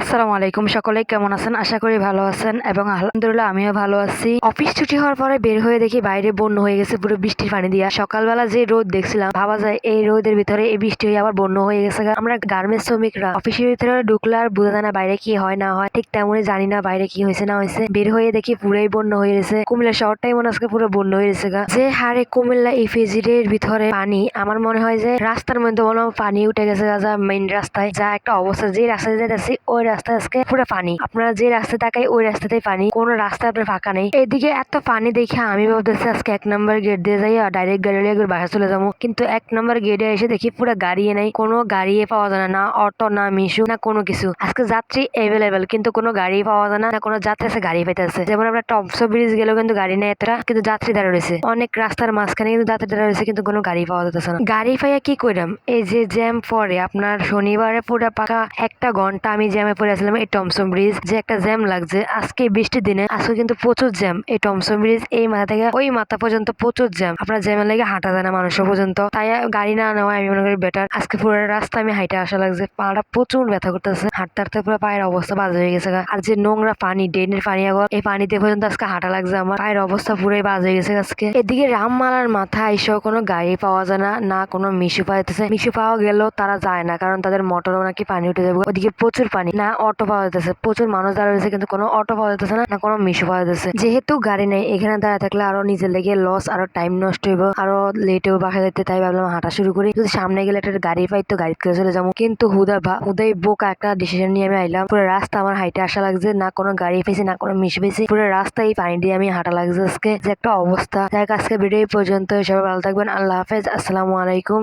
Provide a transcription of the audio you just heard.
আসসালামু আলাইকুম, সকলে কেমন আছেন? আশা করি ভালো আছেন এবং আলহামদুলিল্লাহ আমিও ভালো আছি। অফিস ছুটি হওয়ার পরে বের হয়ে দেখি বাইরে বন্যা হয়ে গেছে পুরো বৃষ্টির পানি দিয়া। সকালবেলা যে রোদ দেখছিলাম ভাবা যায় এই রোদের ভিতরে এই বৃষ্টি হয়ে আবার বন্যা হয়ে গেছে। আমরা গার্মেন্টস শ্রমিকরা অফিসের ভিতরে ঢুকলে আর বোঝা যায় না বাইরে কি হয় না হয়, ঠিক তেমনই জানি না বাইরে কি হয়েছে না হয়েছে। বের হয়ে দেখি পুরোই বন্যা হয়ে গেছে। কুমিল্লা শহরটাই মনে আজকে পুরো বন্যা হয়ে গেছে। যে হারে কুমিল্লা ইফিজির ভিতরে পানি, আমার মনে হয় যে রাস্তার মধ্যে মনে হয় পানি উঠে গেছে। যা মেইন রাস্তায় যা একটা অবস্থা, যে রাস্তায় যেতেছি ওই রাস্তায় আজকে পুরো পানি। আপনারা যে রাস্তা তাকাই ওই রাস্তাতেই পানি, কোন রাস্তা আপনার ফাঁকা নেই। এদিকে এত পানি দেখে আমি ভাবতেছি আজকে 1 নম্বর গেট দিয়ে যাই আর ডাইরেক্ট গাড়ি লিয়ে বাসা চলে যাবো। কিন্তু 1 নম্বর গেটে এসে দেখি পুরো গাড়ি নেই, কোনো গাড়ি পাওয়া যায় না, অটো না মিশু না কোনো কিছু। আজকে যাত্রী এভেলেবেল কিন্তু কোনো গাড়ি পাওয়া যায় না, কোনো যাত্রী আছে গাড়ি পাইতেছে। যেমন আমরা টমসো ব্রিজ গেলেও কিন্তু গাড়ি নেই এতটা, কিন্তু যাত্রী দাঁড়া রয়েছে অনেক রাস্তার মাঝখানে, কিন্তু যাত্রী দাঁড়া রয়েছে কিন্তু কোনো গাড়ি পাওয়া যাচ্ছে না। গাড়ি পাইয়া কি করলাম, এই যে জ্যাম পরে আপনার শনিবারে পুরো পাকা 1 ঘন্টা আমি জ্যামে পড়ে আসলাম। এই টমসন ব্রিজ যে একটা জ্যাম লাগছে আজকে বৃষ্টির দিনে, আজকে কিন্তু প্রচুর জ্যাম। এই টমসন ব্রিজ এই মাথা থেকে ওই মাথা পর্যন্ত প্রচুর জ্যাম। আপনার জ্যামের লেগে হাঁটা যায় না মানুষ পর্যন্ত, তাই গাড়ি না নেওয়া আমি মনে করি বেটার। আজকে পুরো রাস্তা আমি হাইটে আসা লাগছে, পাটা প্রচুর ব্যথা করতেছে, হাঁটতে হাঁটতে পুরো পায়ের অবস্থা বাজে হয়ে গেছে। আর যে নোংরা পানি, ড্রেনের পানি, আগর এই পানিতে পর্যন্ত আজকে হাঁটা লাগছে, আমার পায়ের অবস্থা পুরোই বাজে হয়ে গেছে আজকে। এদিকে রামমালার মাথা এসেও কোনো গাড়ি পাওয়া যায় না, না কোনো মিশু পাইতেছে। মিশু পাওয়া গেলেও তারা যায় না, কারণ তাদের মোটরও নাকি পানি উঠে যাবে। ওদিকে প্রচুর পানি, না অটো পাওয়া যাচ্ছে, প্রচুর মানুষ দাঁড়া রয়েছে কিন্তু কোনো অটো পাওয়া যাচ্ছে না, না কোনো মিশু পাওয়া যাচ্ছে। যেহেতু গাড়ি নেই এখানে দাঁড়া থাকলে আরো নিজের লেগে লস, আরো টাইম নষ্ট হইব, আরো লেটেও বাসা যেতে। তাই ভাবলাম হাঁটা শুরু করি, যদি সামনে গেলে একটা গাড়ি পাই তো গাড়ি করে চলে যাবো। কিন্তু হুদাই বোকা একটা ডিসিশন নিয়ে আমি আইলাম। পুরো রাস্তা আমার হাইটে আসা লাগছে, না কোনো গাড়ি পেয়েছি না কোনো মিশ পেয়েছি, পুরো রাস্তা এই পানি দিয়ে আমি হাঁটা লাগছে আজকে, যে একটা অবস্থা। যাই আজকে ভিডিও পর্যন্ত, সবাই ভালো থাকবেন, আল্লাহ হাফেজ, আসসালামু আলাইকুম।